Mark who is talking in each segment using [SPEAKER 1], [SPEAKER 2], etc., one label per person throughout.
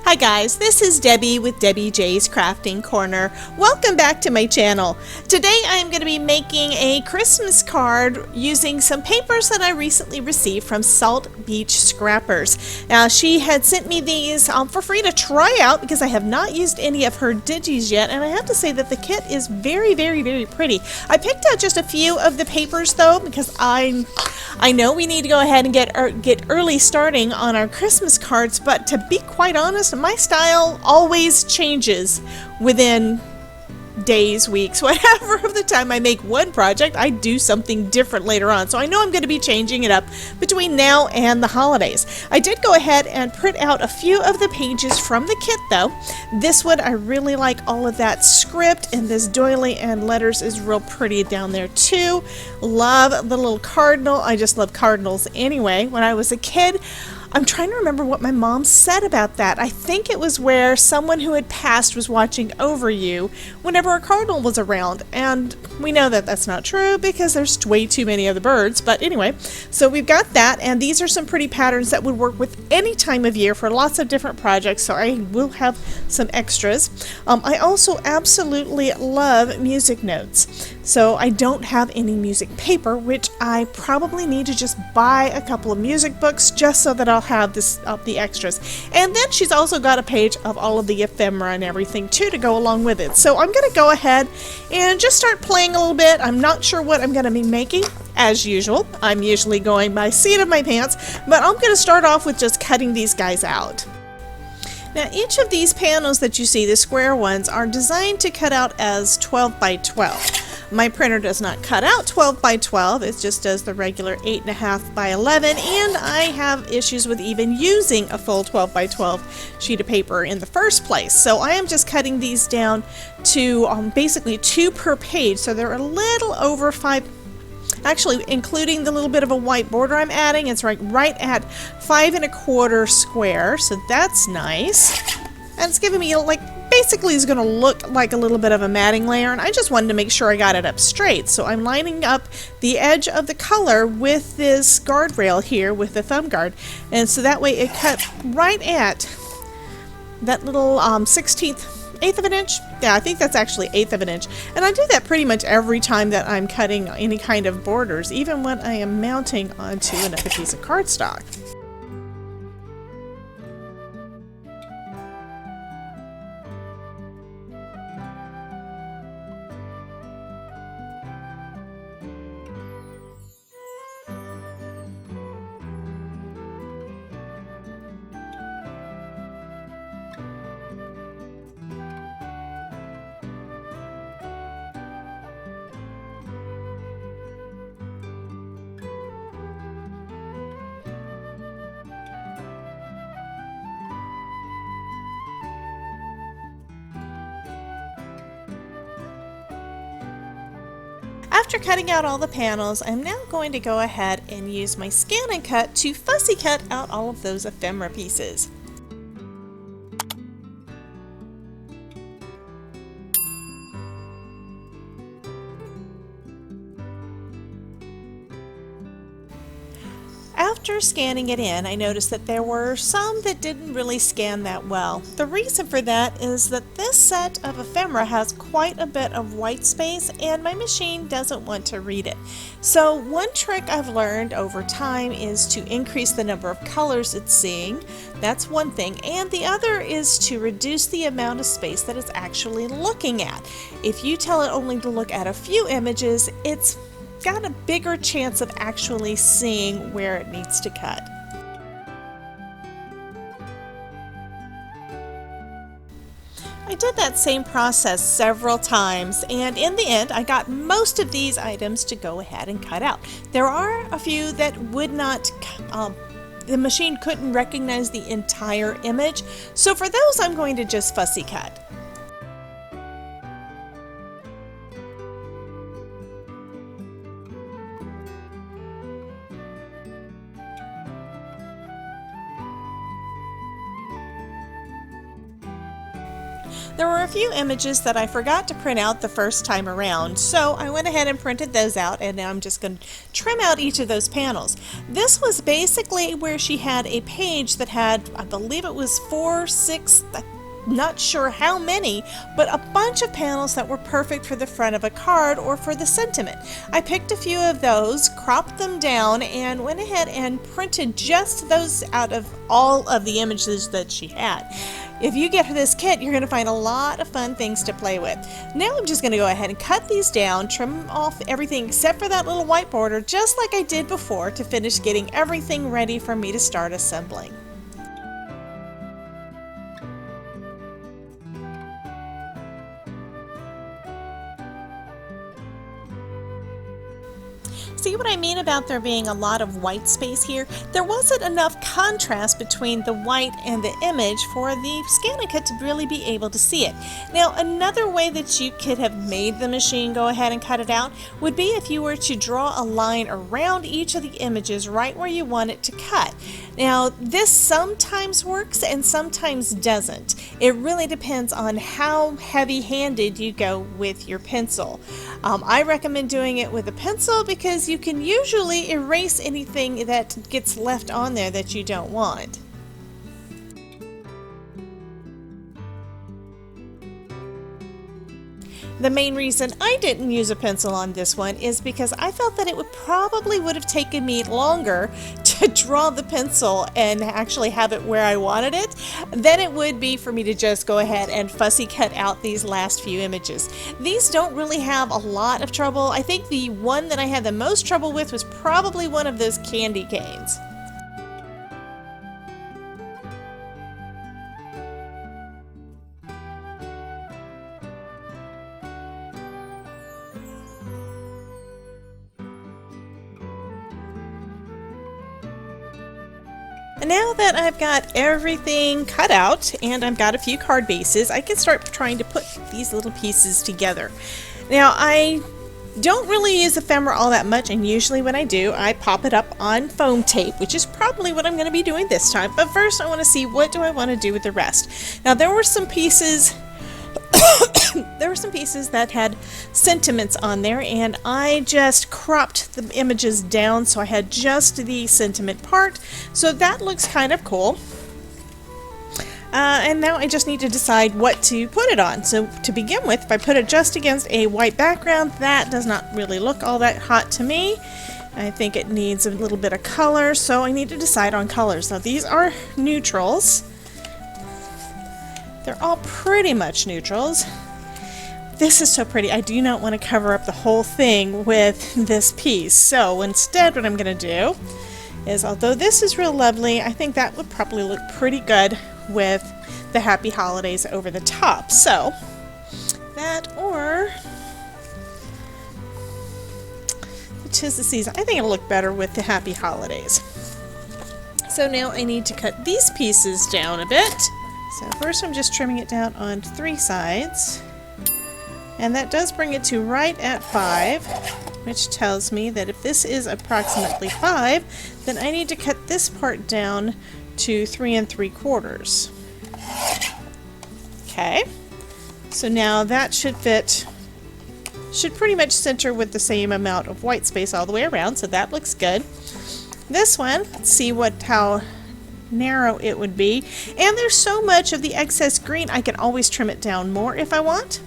[SPEAKER 1] Hi guys, this is Debbie with Debbie J's Crafting Corner. Welcome back to my channel. Today I am going to be making a Christmas card using some papers that I recently received from Salt Beach Scrappers. Now she had sent me these for free to try out because I have not used any of her digis yet, and I have to say that the kit is very pretty. I picked out just a few of the papers though because I know we need to go ahead and get early starting on our Christmas cards, but to be quite honest, my style always changes within days, weeks, whatever of the time I make one project. I do something different later on, so I know I'm going to be changing it up between now and the holidays. I did go ahead and print out a few of the pages from the kit though. This one, I really like all of that script, and this doily and letters is real pretty down there too. Love the little cardinal. I just love cardinals anyway. When I was a kid, I'm trying to remember what my mom said about that. I think it was where someone who had passed was watching over you whenever a cardinal was around, and we know that that's not true because there's way too many of the birds. But anyway, so we've got that, and these are some pretty patterns that would work with any time of year for lots of different projects, so I will have some extras. I also absolutely love music notes, so I don't have any music paper, which I probably need to just buy a couple of music books just so that I'll have this the extras. And then she's also got a page of all of the ephemera and everything too to go along with it. So I'm going to go ahead and just start playing a little bit. I'm not sure what I'm going to be making. As usual, I'm usually going by seat of my pants, but I'm going to start off with just cutting these guys out. Now each of these panels that you see, the square ones, are designed to cut out as 12 by 12. My printer does not cut out 12 by 12, it just does the regular 8.5 by 11, and I have issues with even using a full 12 by 12 sheet of paper in the first place. So I am just cutting these down to basically 2 per page, so they're a little over 5. Actually, including the little bit of a white border I'm adding, it's right at 5 1/4 square, so that's nice. And it's giving me basically is going to look like a little bit of a matting layer, and I just wanted to make sure I got it up straight. So I'm lining up the edge of the color with this guardrail here with the thumb guard, and so that way it cuts right at that little 1/8 of an inch. Yeah, I think that's actually 1/8 of an inch. And I do that pretty much every time that I'm cutting any kind of borders, even when I am mounting onto another piece of cardstock. After cutting out all the panels, I'm now going to go ahead and use my scan and cut to fussy cut out all of those ephemera pieces. After scanning it in, I noticed that there were some that didn't really scan that well. The reason for that is that this set of ephemera has quite a bit of white space, and my machine doesn't want to read it. So one trick I've learned over time is to increase the number of colors it's seeing. That's one thing, and the other is to reduce the amount of space that it's actually looking at. If you tell it only to look at a few images, it's got a bigger chance of actually seeing where it needs to cut. I did that same process several times, and in the end I got most of these items to go ahead and cut out. There are a few that would not, the machine couldn't recognize the entire image, so for those I'm going to just fussy cut. There were a few images that I forgot to print out the first time around, so I went ahead and printed those out, and now I'm just going to trim out each of those panels. This was basically where she had a page that had, I believe it was 4, 6, not sure how many, but a bunch of panels that were perfect for the front of a card or for the sentiment. I picked a few of those, cropped them down, and went ahead and printed just those out of all of the images that she had. If you get this kit, you're going to find a lot of fun things to play with. Now I'm just going to go ahead and cut these down, trim off everything except for that little white border, just like I did before, to finish getting everything ready for me to start assembling. See what I mean about there being a lot of white space here? There wasn't enough contrast between the white and the image for the ScanNCut to really be able to see it. Now, another way that you could have made the machine go ahead and cut it out would be if you were to draw a line around each of the images right where you want it to cut. Now, this sometimes works and sometimes doesn't. It really depends on how heavy-handed you go with your pencil. I recommend doing it with a pencil because you can usually erase anything that gets left on there that you don't want. The main reason I didn't use a pencil on this one is because I felt that it would have taken me longer to draw the pencil and actually have it where I wanted it than it would be for me to just go ahead and fussy cut out these last few images. These don't really have a lot of trouble. I think the one that I had the most trouble with was probably one of those candy canes. Now that I've got everything cut out and I've got a few card bases, I can start trying to put these little pieces together. Now, I don't really use ephemera all that much, and usually when I do, I pop it up on foam tape, which is probably what I'm going to be doing this time. But first, I want to see what do I want to do with the rest. Now, there were some pieces that had sentiments on there, and I just cropped the images down so I had just the sentiment part. So that looks kind of cool. And now I just need to decide what to put it on. So to begin with, if I put it just against a white background, that does not really look all that hot to me. I think it needs a little bit of color, so I need to decide on colors. Now these are neutrals. They're all pretty much neutrals. This is so pretty. I do not want to cover up the whole thing with this piece. So instead what I'm going to do is, although this is real lovely, I think that would probably look pretty good with the Happy Holidays over the top. So that, or 'Tis the Season. I think it'll look better with the Happy Holidays. So now I need to cut these pieces down a bit. So first I'm just trimming it down on 3 sides. And that does bring it to right at 5, which tells me that if this is approximately 5, then I need to cut this part down to 3 3/4. Okay, so now that should fit, should pretty much center with the same amount of white space all the way around, so that looks good. This one, let's see how narrow it would be. And there's so much of the excess green, I can always trim it down more if I want.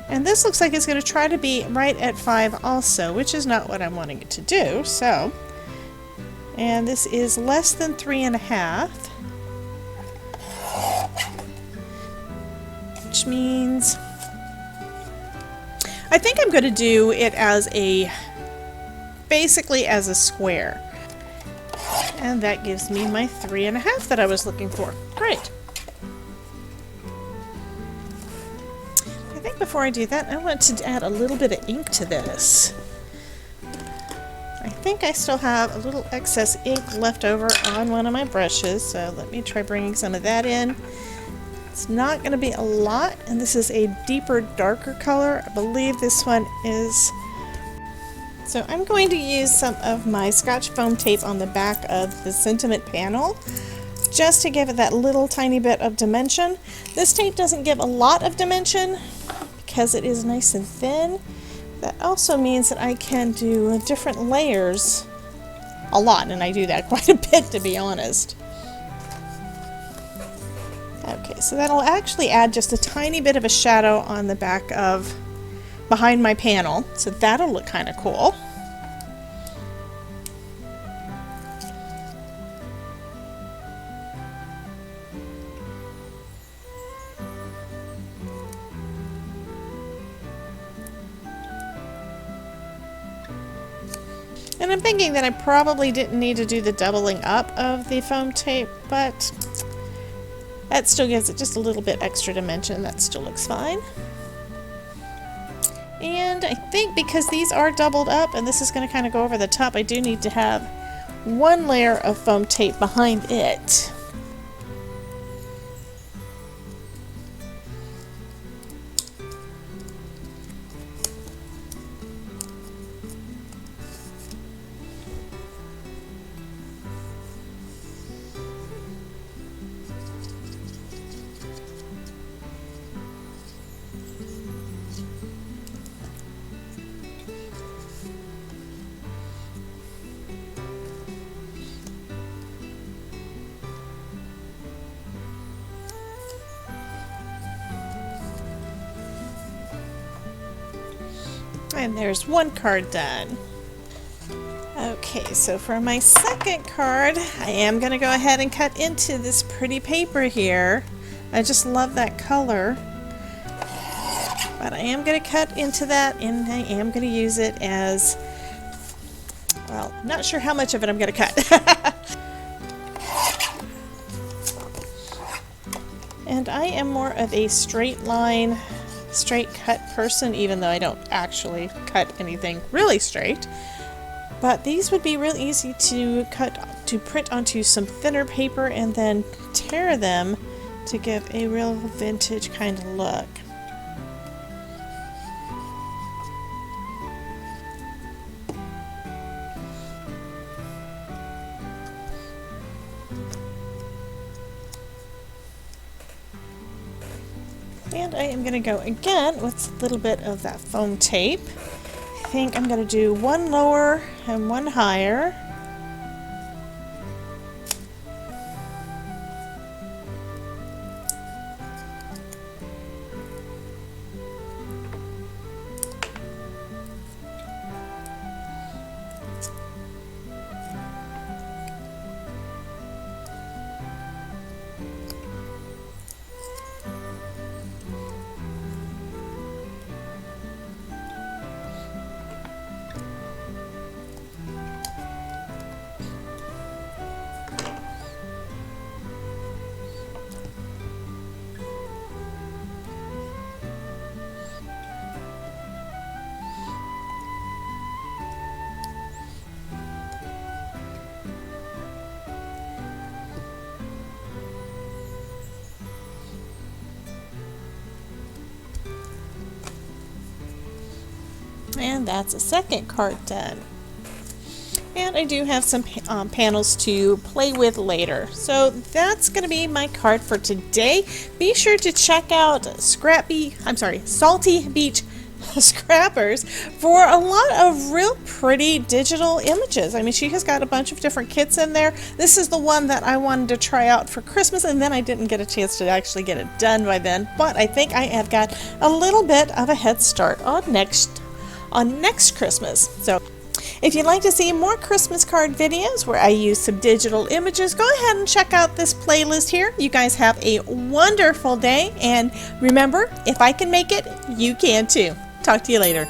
[SPEAKER 1] And this looks like it's going to try to be right at 5 also, which is not what I'm wanting it to do. So, and this is less than 3.5, which means I think I'm going to do it as basically as a square. And that gives me my 3.5 that I was looking for. Great. I think before I do that, I want to add a little bit of ink to this. I think I still have a little excess ink left over on one of my brushes, so let me try bringing some of that in. It's not going to be a lot, and this is a deeper, darker color. I believe this one is So I'm going to use some of my Scotch foam tape on the back of the sentiment panel just to give it that little tiny bit of dimension. This tape doesn't give a lot of dimension because it is nice and thin. That also means that I can do different layers a lot, and I do that quite a bit, to be honest. Okay, so that'll actually add just a tiny bit of a shadow on the back of behind my panel, so that'll look kind of cool. And I'm thinking that I probably didn't need to do the doubling up of the foam tape, but that still gives it just a little bit extra dimension. That still looks fine. And I think because these are doubled up and this is going to kind of go over the top, I do need to have one layer of foam tape behind it. And there's one card done. Okay, so for my second card, I am going to go ahead and cut into this pretty paper here. I just love that color. But I am going to cut into that, and I am going to use it as, well, I'm not sure how much of it I'm going to cut. And I am more of a straight line, straight cut person, even though I don't actually cut anything really straight. But these would be real easy to print onto some thinner paper and then tear them to give a real vintage kind of look. And I am going to go again with a little bit of that foam tape. I think I'm going to do one lower and one higher. And that's a second card done. And I do have some panels to play with later. So that's going to be my card for today. Be sure to check out Salty Beach Scrappers for a lot of real pretty digital images. I mean, she has got a bunch of different kits in there. This is the one that I wanted to try out for Christmas, and then I didn't get a chance to actually get it done by then. But I think I have got a little bit of a head start on next Christmas. So if you'd like to see more Christmas card videos where I use some digital images, go ahead and check out this playlist here. You guys have a wonderful day, and remember, if I can make it, you can too. Talk to you later.